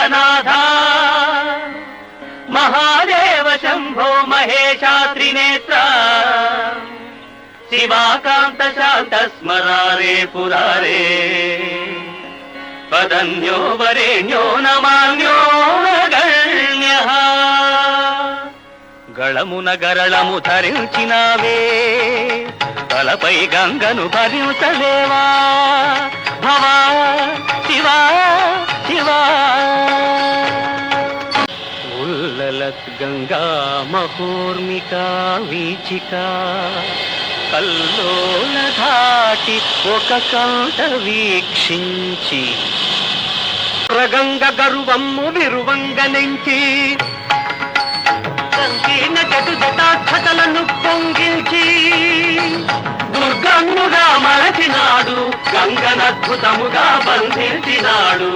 జగన్నాథ మహాదేవ శంభో మహేశా త్రినేత్ర శివాకాంత శాంత స్మరారే పురారే పదన్యో వరేణ్యో నమాన్యో గణ్యః గళమున గరళము ధరించినావే తలపై గంగను భరించలేవా భవా శివా శివా ఉల్లలత్ గంగా మహోర్మికా వీచికా కల్లోల ధాటి ఒక కంట వీక్షించి ప్రగంగ గరువమ్ము విరువంగనించి సంకీర్ణ జటు జటాక్షతలను పొంగిల్చి దుర్గమ్ముగా మరచినాడు గంగనద్భుతముగా బంధించినాడు